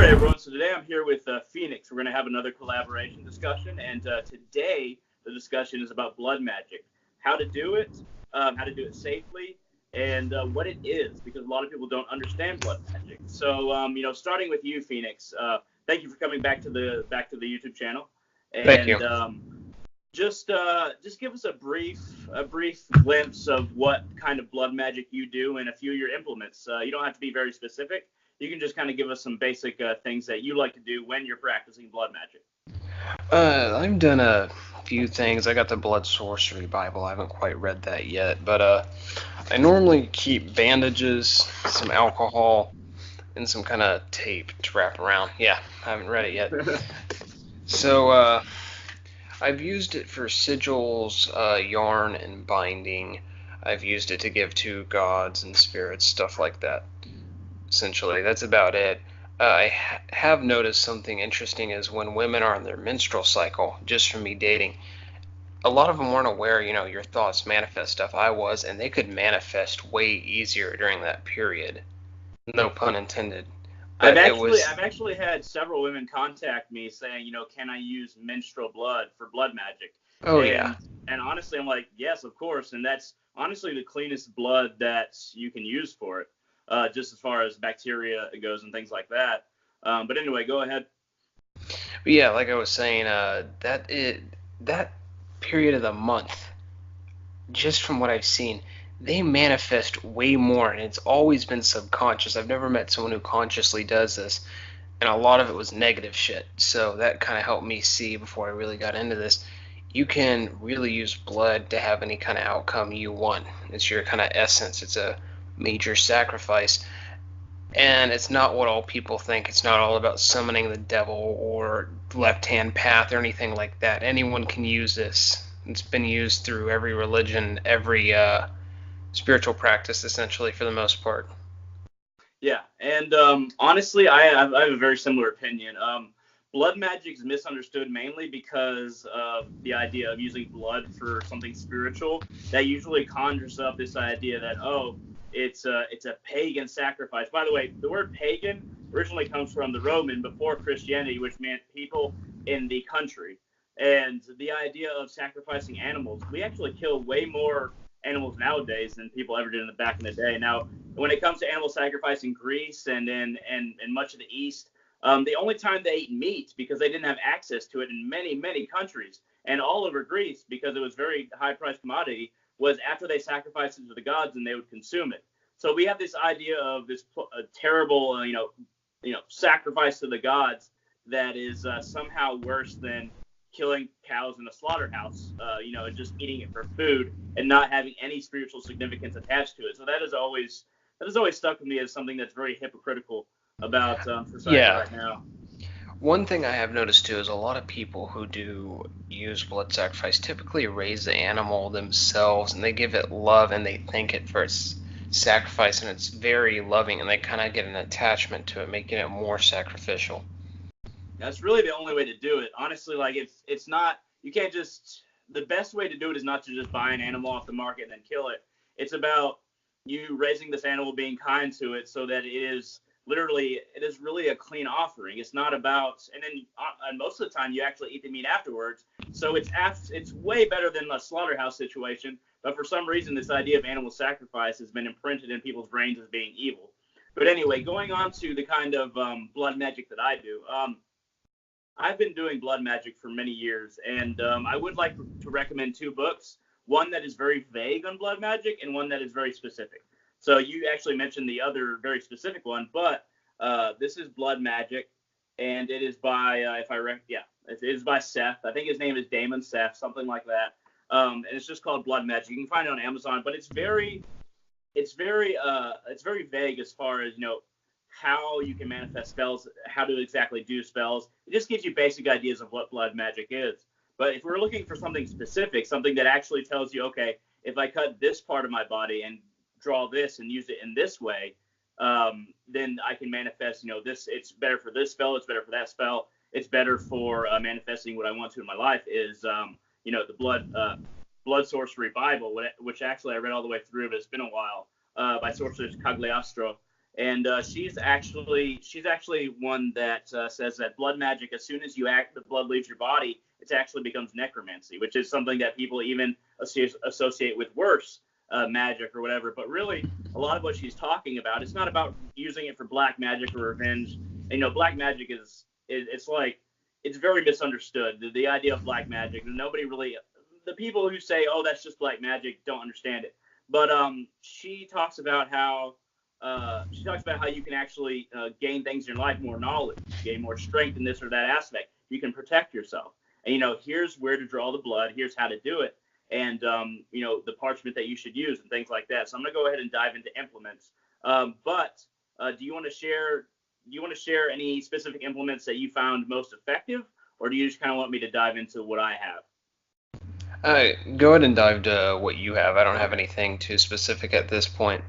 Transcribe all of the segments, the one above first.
Hey everyone, so today I'm here with Phoenix. We're going to have another collaboration discussion, and today the discussion is about blood magic, how to do it, safely, and what it is, because a lot of people don't understand blood magic. So, starting with you, Phoenix, thank you for coming back to the YouTube channel, Thank you. and just give us a brief glimpse of what kind of blood magic you do and a few of your implements. You don't have to be very specific. You can just kind of give us some basic things that you like to do when you're practicing blood magic. I've done a few things. I got the Blood Sorcery Bible. I haven't quite read that yet, but I normally keep bandages, some alcohol, and some kind of tape to wrap around. Yeah, I haven't read it yet. So I've used it for sigils, yarn, and binding. I've used it to give to gods and spirits, stuff like that. Essentially, that's about it. I have noticed something interesting is when women are on their menstrual cycle, just from me dating, a lot of them weren't aware, your thoughts manifest stuff. I was, and they could manifest way easier during that period. No pun intended. I've But it was, actually had several women contact me saying, can I use menstrual blood for blood magic? oh yeah. And honestly, I'm like, yes, of course. And that's honestly the cleanest blood that you can use for it, just as far as bacteria goes and things like that. But anyway, go ahead. But yeah, like I was saying, that period of the month, just from what I've seen, they manifest way more, and it's always been subconscious. I've never met someone who consciously does this, and a lot of it was negative shit. So that kind of helped me see before I really got into this. You can really use blood to have any kind of outcome you want. It's your kind of essence. It's a major sacrifice. And it's not what all people think. It's not all about summoning the devil or left-hand path or anything like that. Anyone can use this. It's been used through every religion, every spiritual practice, essentially, for the most part. Yeah, and honestly, I have a very similar opinion. Blood magic is misunderstood mainly because of the idea of using blood for something spiritual. That usually conjures up this idea that, it's a pagan sacrifice. By the way, the word pagan originally comes from the Roman before Christianity, which meant people in the country. And the idea of sacrificing animals, we actually kill way more animals nowadays than people ever did back in the day. Now, when it comes to animal sacrifice in Greece and in much of the East, the only time they ate meat, because they didn't have access to it in many, many countries, and all over Greece, because it was very high-priced commodity, was after they sacrificed it to the gods and they would consume it. So we have this idea of this terrible, sacrifice to the gods that is somehow worse than killing cows in a slaughterhouse, and just eating it for food and not having any spiritual significance attached to it. So that has always stuck with me as something that's very hypocritical about society right now. One thing I have noticed too is a lot of people who do use blood sacrifice typically raise the animal themselves, and they give it love and they thank it for its sacrifice, and it's very loving, and they kind of get an attachment to it, making it more sacrificial. That's really the only way to do it. Honestly, like it's not, you can't just, the best way to do it is not to just buy an animal off the market and then kill it. It's about you raising this animal, being kind to it, so that it is really a clean offering. It's not about, and then most of the time you actually eat the meat afterwards. So it's way better than a slaughterhouse situation. But for some reason, this idea of animal sacrifice has been imprinted in people's brains as being evil. But anyway, going on to the kind of blood magic that I do. I've been doing blood magic for many years, and I would like to recommend two books. One that is very vague on blood magic, and one that is very specific. So you actually mentioned the other very specific one, but this is Blood Magic, and it is by it is by Seth. I think his name is Damon Seth, something like that. And it's just called Blood Magic. You can find it on Amazon, but it's very vague as far as how you can manifest spells, how to exactly do spells. It just gives you basic ideas of what blood magic is. But if we're looking for something specific, something that actually tells you, okay, if I cut this part of my body and draw this and use it in this way, then I can manifest, this, it's better for this spell, it's better for that spell, it's better for manifesting what I want to in my life is, the Blood Sorcery Bible, which actually I read all the way through, but it's been a while, by Sorceress Cagliostro. And she's actually one that says that blood magic, as soon as the blood leaves your body, it actually becomes necromancy, which is something that people even associate with worse magic or whatever. But really, a lot of what she's talking about, it's not about using it for black magic or revenge. And, black magic it's very misunderstood. The idea of black magic, nobody really, the people who say, oh, that's just black magic, don't understand it. But she talks about how you can actually gain things in your life, more knowledge, gain more strength in this or that aspect. You can protect yourself. And, here's where to draw the blood. Here's how to do it. And, the parchment that you should use and things like that. So I'm going to go ahead and dive into implements. But do you want to share any specific implements that you found most effective? Or do you just kind of want me to dive into what I have? Go ahead and dive to what you have. I don't have anything too specific at this point.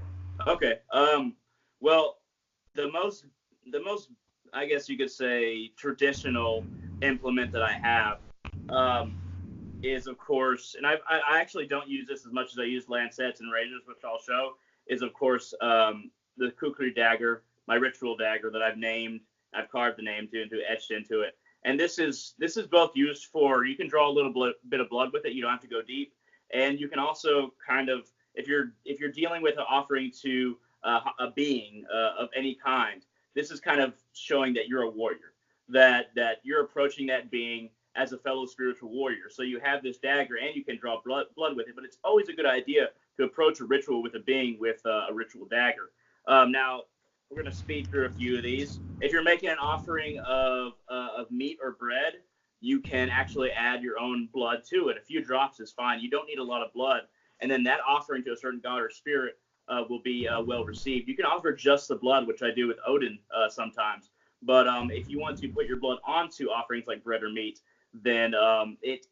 Okay. Well, the most, I guess you could say, traditional implement that I have is, of course, and I actually don't use this as much as I use lancets and razors, which I'll show, is, of course, the cautionary dagger, my ritual dagger that I've carved the name to and etched into it. And this is both used for, you can draw a little bit of blood with it. You don't have to go deep. And you can also kind of, if you're dealing with an offering to a being of any kind, this is kind of showing that you're a warrior, that you're approaching that being as a fellow spiritual warrior. So you have this dagger and you can draw blood with it, but it's always a good idea to approach a ritual with a being with a ritual dagger. Now, we're going to speed through a few of these. If you're making an offering of meat or bread, you can actually add your own blood to it. A few drops is fine. You don't need a lot of blood. And then that offering to a certain god or spirit will be well received. You can offer just the blood, which I do with Odin sometimes. But if you want to put your blood onto offerings like bread or meat, then it's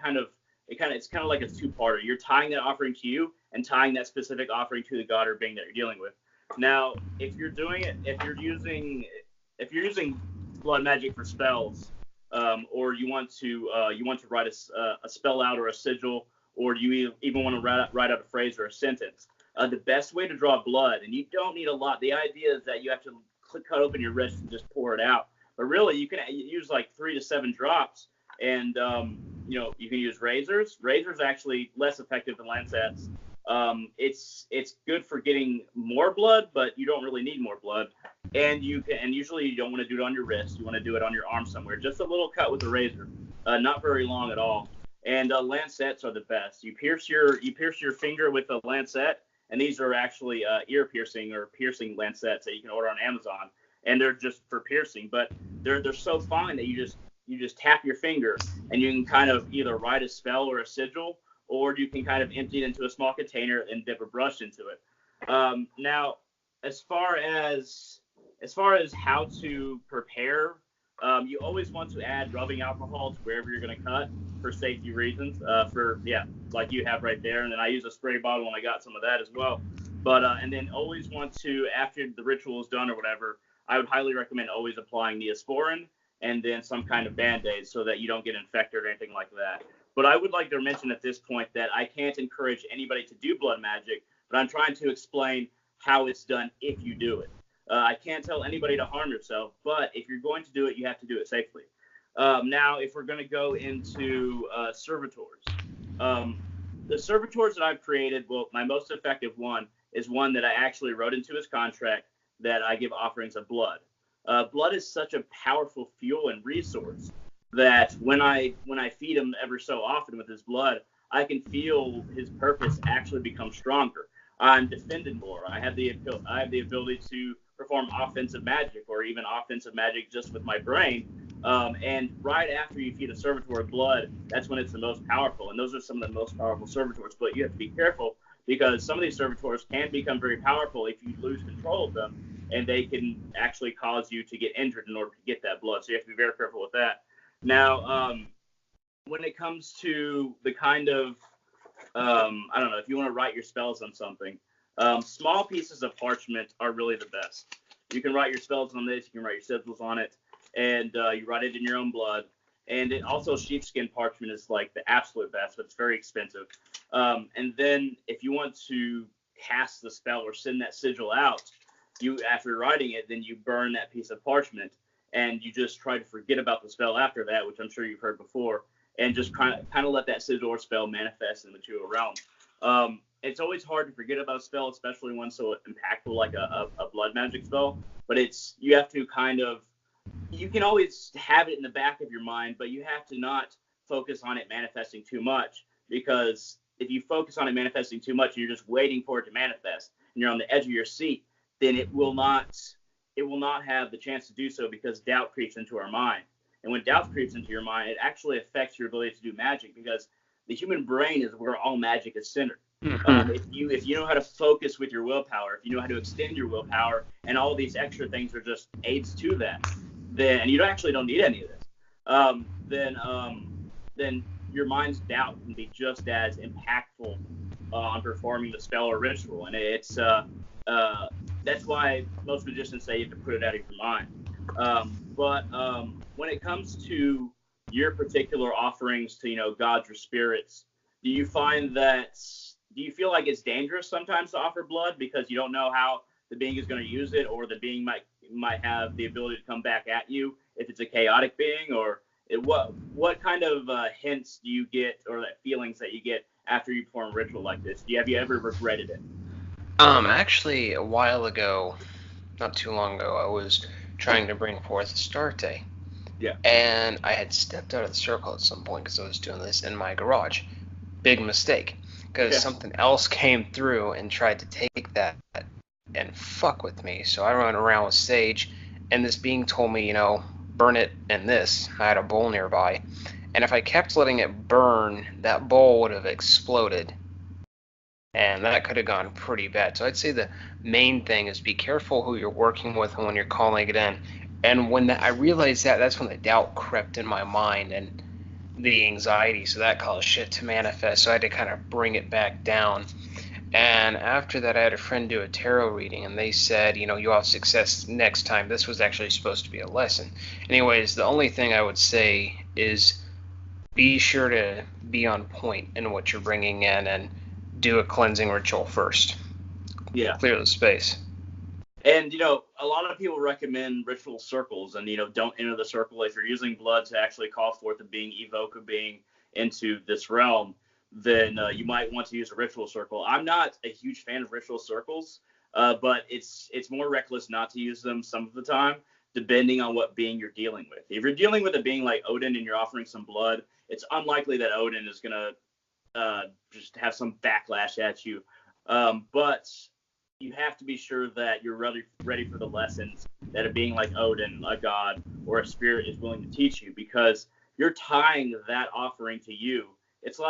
kind of like a two-parter. You're tying that offering to you and tying that specific offering to the god or being that you're dealing with. Now, if you're using blood magic for spells, or you want to write a spell out or a sigil, or you even want to write out a phrase or a sentence, the best way to draw blood, and you don't need a lot. The idea is that you have to cut open your wrist and just pour it out. But really, you can use like 3 to 7 drops, and you can use razors. Razors are actually less effective than lancets. It's good for getting more blood, but you don't really need more blood. And usually you don't want to do it on your wrist. You want to do it on your arm somewhere. Just a little cut with a razor, not very long at all. And lancets are the best. You pierce your finger with a lancet, and these are actually ear piercing or piercing lancets that you can order on Amazon, and they're just for piercing. But they're so fine that you just tap your finger, and you can kind of either write a spell or a sigil, or you can kind of empty it into a small container and dip a brush into it. Now, as far as how to prepare, you always want to add rubbing alcohol to wherever you're going to cut for safety reasons. Like you have right there, and then I use a spray bottle and I got some of that as well. But and then always want to, after the ritual is done or whatever, I would highly recommend always applying Neosporin and then some kind of Band-Aid so that you don't get infected or anything like that. But I would like to mention at this point that I can't encourage anybody to do blood magic, but I'm trying to explain how it's done if you do it. I can't tell anybody to harm yourself, but if you're going to do it, you have to do it safely. Now, if we're going to go into servitors, the servitors that I've created, well, my most effective one is one that I actually wrote into his contract that I give offerings of blood. Blood is such a powerful fuel and resource that when I feed him ever so often with his blood, I can feel his purpose actually become stronger. I'm defended more. I have the ability to perform offensive magic or even offensive magic just with my brain. And right after you feed a servitor blood, that's when it's the most powerful. And those are some of the most powerful servitors. But you have to be careful because some of these servitors can become very powerful if you lose control of them, and they can actually cause you to get injured in order to get that blood. So you have to be very careful with that. Now, when it comes to the kind of, I don't know, if you want to write your spells on something, small pieces of parchment are really the best. You can write your spells on this, you can write your sigils on it, and you write it in your own blood. And it also, sheepskin parchment is like the absolute best, but it's very expensive. And then if you want to cast the spell or send that sigil out, you, after writing it, then you burn that piece of parchment, and you just try to forget about the spell after that, which I'm sure you've heard before, and just kind of let that sigil or spell manifest in the material realm. It's always hard to forget about a spell, especially one so impactful like a blood magic spell. But you have to you can always have it in the back of your mind, but you have to not focus on it manifesting too much, because if you focus on it manifesting too much, you're just waiting for it to manifest, and you're on the edge of your seat, then it will not have the chance to do so, because doubt creeps into our mind. And when doubt creeps into your mind, it actually affects your ability to do magic, because the human brain is where all magic is centered. If you know how to focus with your willpower, if you know how to extend your willpower, and all these extra things are just aids to that, and you don't need any of this, then your mind's doubt can be just as impactful on performing the spell or ritual. And that's why most magicians say you have to put it out of your mind. But when it comes to your particular offerings to gods or spirits, do you feel like it's dangerous sometimes to offer blood because you don't know how the being is going to use it, or the being might have the ability to come back at you if it's a chaotic being? Or what kind of hints do you get, or that feelings that you get after you perform a ritual like this? Have you ever regretted it? Actually, a while ago, not too long ago, I was trying to bring forth Astarte. Yeah. And I had stepped out of the circle at some point because I was doing this in my garage. Big mistake, because something else came through and tried to take that and fuck with me. So I run around with Sage, and this being told me, burn it in this. I had a bowl nearby, and if I kept letting it burn, that bowl would have exploded, and that could have gone pretty bad. So I'd say the main thing is be careful who you're working with and when you're calling it in. And when I realized that's when the doubt crept in my mind and the anxiety, so that caused shit to manifest. So I had to kind of bring it back down. And after that, I had a friend do a tarot reading, and they said, you'll have success next time. This was actually supposed to be a lesson. Anyways, the only thing I would say is be sure to be on point in what you're bringing in, and do a cleansing ritual first. Yeah. Clear the space. And, a lot of people recommend ritual circles, and, don't enter the circle. If you're using blood to actually call forth a being, evoke a being into this realm, then you might want to use a ritual circle. I'm not a huge fan of ritual circles, but it's more reckless not to use them some of the time, depending on what being you're dealing with. If you're dealing with a being like Odin and you're offering some blood, it's unlikely that Odin is going to just have some backlash at you. But you have to be sure that you're ready for the lessons that a being like Odin, a god, or a spirit is willing to teach you, because you're tying that offering to you. It's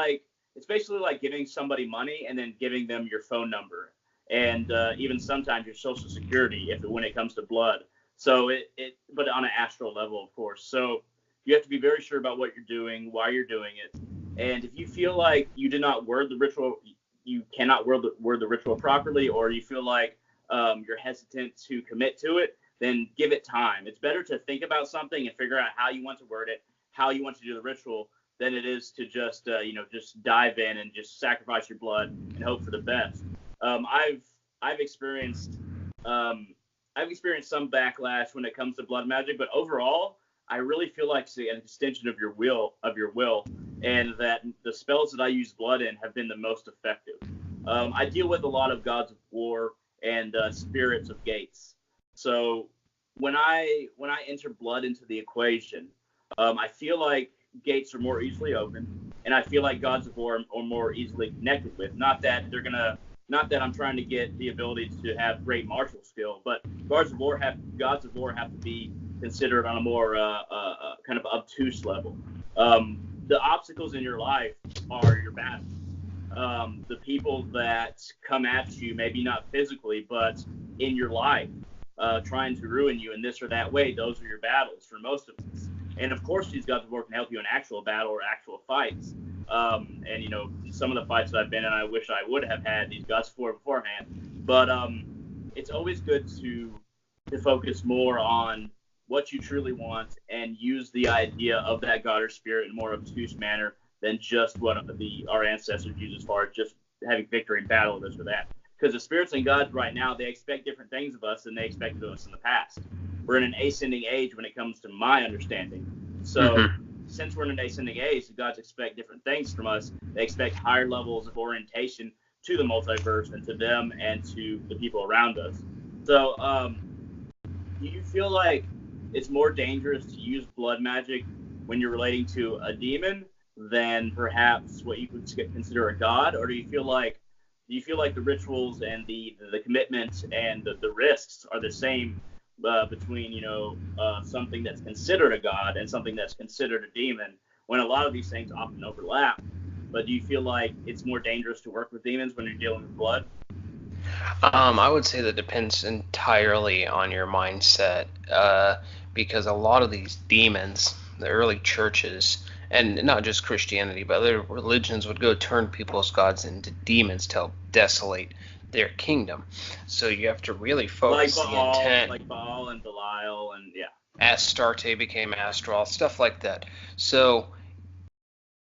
basically like giving somebody money and then giving them your phone number, and even sometimes your social security when it comes to blood. So but on an astral level, of course. So you have to be very sure about what you're doing, why you're doing it, and if you feel like you did not word the ritual, you cannot word the ritual properly, or you feel like you're hesitant to commit to it, then give it time. It's better to think about something and figure out how you want to word it, how you want to do the ritual, than it is to just dive in and just sacrifice your blood and hope for the best. I've experienced some backlash when it comes to blood magic, but overall, I really feel like it's an extension of your will, and that the spells that I use blood in have been the most effective. I deal with a lot of gods of war and spirits of gates. So when I enter blood into the equation, I feel like gates are more easily opened, and I feel like gods of war are more easily connected with. Not that I'm trying to get the ability to have great martial skill, but gods of war have to be considered on a more kind of obtuse level. The obstacles in your life are your battles. The people that come at you, maybe not physically, but in your life, trying to ruin you in this or that way, those are your battles for most of us. And of course, these gods of war can help you in actual battle or actual fights. And some of the fights that I've been in, I wish I would have had these gods of war beforehand. But it's always good to focus more on what you truly want and use the idea of that god or spirit in a more obtuse manner than just what our ancestors used as far as just having victory in battle, this or that. because the spirits and gods right now, they expect different things of us than they expected of us in the past. We're in an ascending age when it comes to my understanding. So since we're in an ascending age, the gods expect different things from us. They expect higher levels of orientation to the multiverse and to them and to the people around us. So do you feel like it's more dangerous to use blood magic when you're relating to a demon than perhaps what you would consider a god? Or do you feel like the rituals and the commitments and the risks are the same between something that's considered a god and something that's considered a demon, when a lot of these things often overlap? But do you feel like it's more dangerous to work with demons when you're dealing with blood? I would say that depends entirely on your mindset, because a lot of these demons, the early churches, and not just Christianity, but other religions would go turn people's gods into demons to help desolate their kingdom. So you have to really focus the intent. Like Baal and Belial, and yeah. Astarte became Astral, stuff like that. So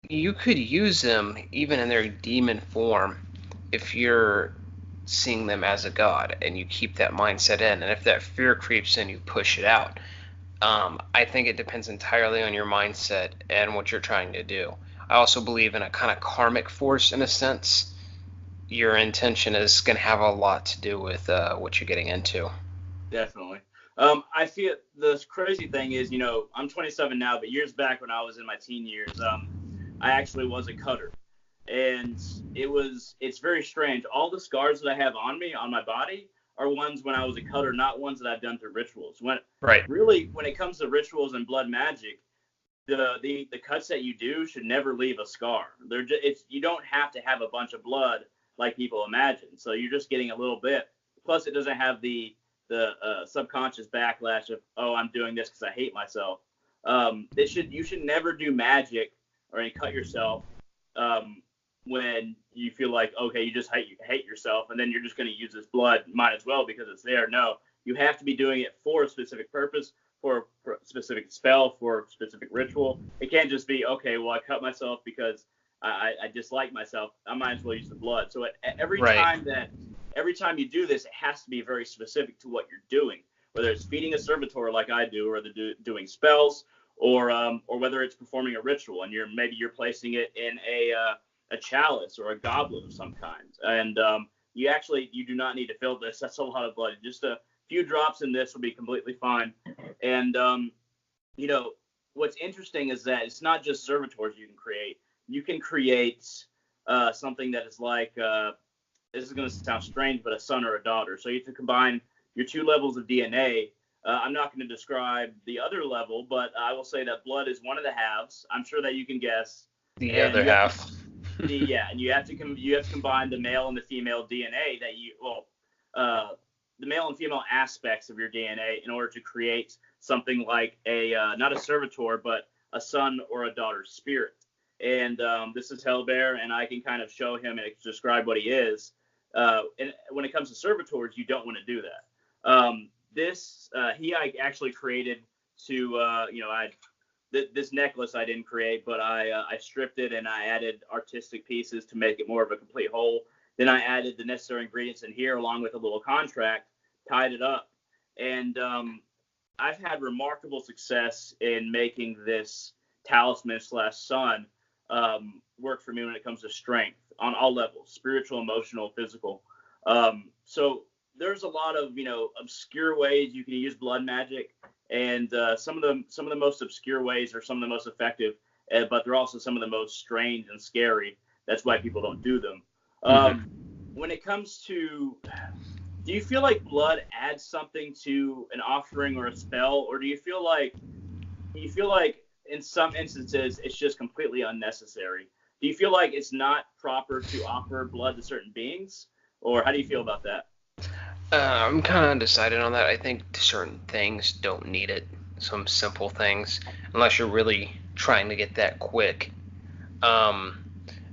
you could use them even in their demon form if you're seeing them as a god and you keep that mindset in, and if that fear creeps in, you push it out. I think it depends entirely on your mindset and what you're trying to do. I also believe in a kind of karmic force in a sense. Your intention is going to have a lot to do with what you're getting into. Definitely. I feel the crazy thing is, I'm 27 now, but years back when I was in my teen years, I actually was a cutter. And it's very strange. All the scars that I have on me, on my body, are ones when I was a cutter, not ones that I've done through rituals. Really, when it comes to rituals and blood magic, the cuts that you do should never leave a scar. You don't have to have a bunch of blood like people imagine. So you're just getting a little bit. Plus, it doesn't have the subconscious backlash of, oh, I'm doing this because I hate myself. You should never do magic or cut yourself when you feel like, okay, you just hate yourself, and then you're just going to use this blood, might as well because it's there. No, you have to be doing it for a specific purpose, for a specific spell, for a specific ritual. It can't just be, okay, well, I cut myself because I dislike myself. I might as well use the blood. So every time you do this, it has to be very specific to what you're doing, whether it's feeding a servitor like I do, or doing spells, or whether it's performing a ritual and you're placing it in a chalice or a goblet of some kind. And you do not need to fill this. That's a lot of blood. Just a few drops in this will be completely fine. And what's interesting is that it's not just servitors you can create. You can create something that is like, this is going to sound strange, but a son or a daughter. So you have to combine your two levels of DNA. I'm not going to describe the other level, but I will say that blood is one of the halves. I'm sure that you can guess. The other half. And you have to combine the male and the female DNA the male and female aspects of your DNA in order to create something like not a servitor, but a son or a daughter's spirit. And this is Hellbear, and I can kind of show him and describe what he is. And when it comes to servitors, you don't want to do that. I actually created to, this necklace I didn't create, but I stripped it and I added artistic pieces to make it more of a complete whole. Then I added the necessary ingredients in here along with a little contract, tied it up. And I've had remarkable success in making this talisman/sun work for me when it comes to strength on all levels, spiritual, emotional, physical. So there's a lot of, obscure ways you can use blood magic, and some of the most obscure ways are some of the most effective, but they're also some of the most strange and scary. That's why people don't do them. When it comes to, do you feel like blood adds something to an offering or a spell, or do you feel like in some instances it's just completely unnecessary? Do you feel like it's not proper to offer blood to certain beings, or how do you feel about that? I'm kind of undecided on that. I think certain things don't need it. Some simple things, unless you're really trying to get that quick. On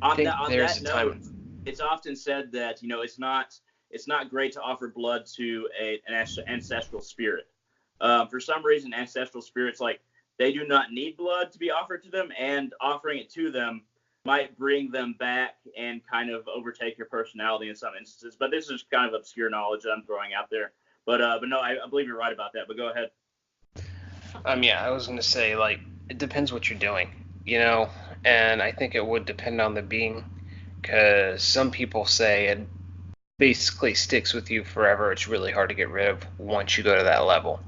that note, it's often said that it's not great to offer blood to an ancestral spirit. For some reason, ancestral spirits, like, they do not need blood to be offered to them, and offering it to them might bring them back and kind of overtake your personality in some instances. But this is kind of obscure knowledge that I'm throwing out there. But no, I believe you're right about that. But go ahead. Yeah, I was gonna say, like, it depends what you're doing, you know, and I think it would depend on the being, because some people say it basically sticks with you forever. It's really hard to get rid of once you go to that level.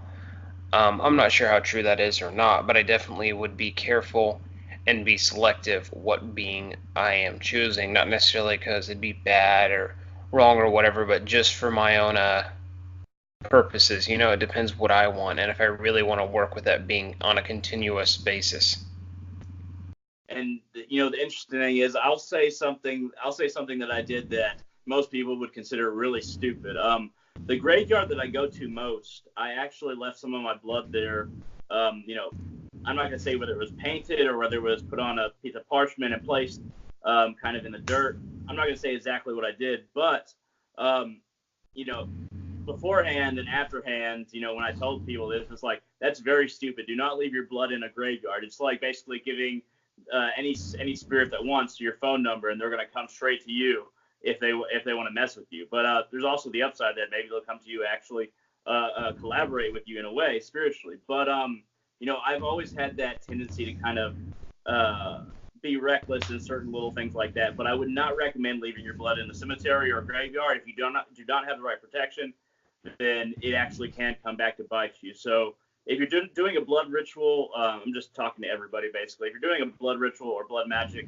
I'm not sure how true that is or not, but I definitely would be careful and be selective what being I am choosing, not necessarily because it'd be bad or wrong or whatever, but just for my own purposes. You know, it depends what I want and if I really want to work with that being on a continuous basis. And the interesting thing is, I'll say something that I did that most people would consider really stupid. The graveyard that I go to most, I actually left some of my blood there. I'm not gonna say whether it was painted or whether it was put on a piece of parchment and placed kind of in the dirt. I'm not gonna say exactly what I did, but you know, beforehand and afterhand, when I told people this, it's like, that's very stupid. Do not leave your blood in a graveyard. It's like basically giving any spirit that wants your phone number, and they're gonna come straight to you if they want to mess with you. But there's also the upside that maybe they'll come to you actually collaborate with you in a way spiritually. But I've always had that tendency to kind of be reckless in certain little things like that. But I would not recommend leaving your blood in the cemetery or graveyard. If you do not have the right protection, then it actually can come back to bite you. So if you're doing a blood ritual, I'm just talking to everybody basically. If you're doing a blood ritual or blood magic,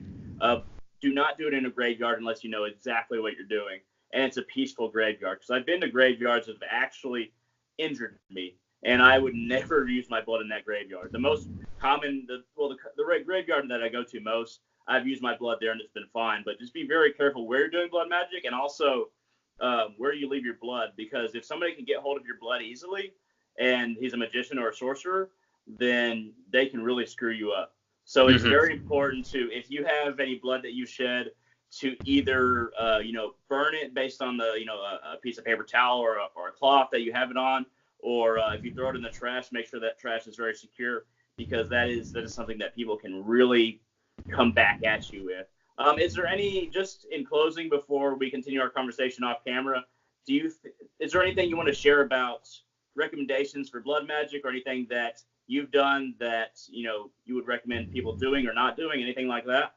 do not do it in a graveyard unless you know exactly what you're doing, and it's a peaceful graveyard. Because I've been to graveyards that have actually injured me, and I would never use my blood in that graveyard. The most common, the graveyard that I go to most, I've used my blood there and it's been fine. But just be very careful where you're doing blood magic, and also where you leave your blood, because if somebody can get hold of your blood easily, and he's a magician or a sorcerer, then they can really screw you up. So it's very important to, if you have any blood that you shed, to either burn it based on the a piece of paper towel or a cloth that you have it on, or if you throw it in the trash, make sure that trash is very secure, because that is something that people can really come back at you with. Is there any, just in closing before we continue our conversation off camera, is there anything you want to share about recommendations for blood magic, or anything that you've done that you would recommend people doing or not doing, anything like that?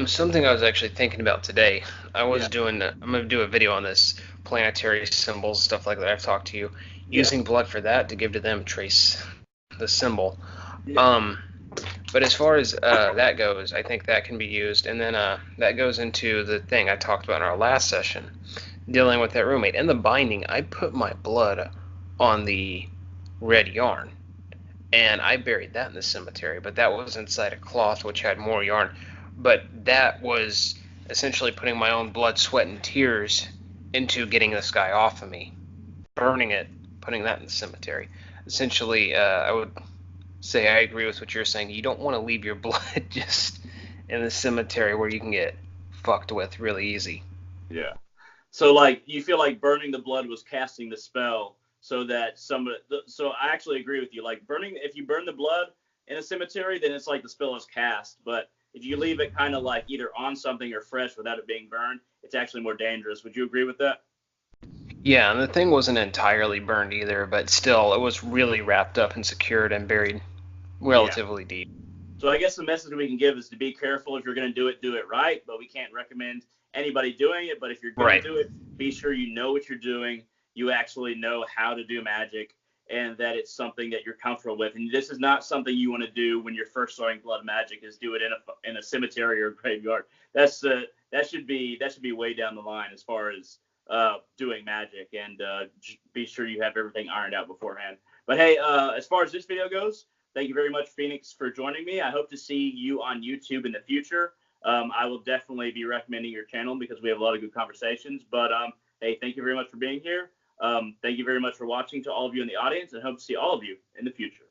Something I was actually thinking about today. I'm gonna do a video on this planetary symbols, stuff like that. I've talked to you using blood for that to give to them, trace the symbol. Yeah. But as far as that goes, I think that can be used, and then that goes into the thing I talked about in our last session, dealing with that roommate. And the binding, I put my blood on the red yarn, and I buried that in the cemetery, but that was inside a cloth which had more yarn. But that was essentially putting my own blood, sweat, and tears into getting this guy off of me, burning it, putting that in the cemetery. Essentially, I would say I agree with what you're saying. You don't want to leave your blood just in the cemetery where you can get fucked with really easy. Yeah. So like, you feel like burning the blood was casting the spell, so that so I actually agree with you. Like, if you burn the blood in a cemetery, then it's like the spell is cast. But if you leave it kind of like either on something or fresh without it being burned, it's actually more dangerous. Would you agree with that? Yeah, and the thing wasn't entirely burned either, but still, it was really wrapped up and secured and buried Yeah. relatively deep. So I guess the message we can give is to be careful. If you're going to do it right. But we can't recommend anybody doing it. But if you're going to do it, be sure you know what you're doing. You actually know how to do magic, and that it's something that you're comfortable with. And this is not something you want to do when you're first starting blood magic, is do it in a cemetery or a graveyard. That should be way down the line as far as doing magic, and be sure you have everything ironed out beforehand. But hey, as far as this video goes, thank you very much, Phoenix, for joining me. I hope to see you on YouTube in the future. I will definitely be recommending your channel because we have a lot of good conversations. But hey, thank you very much for being here. Thank you very much for watching, to all of you in the audience, and hope to see all of you in the future.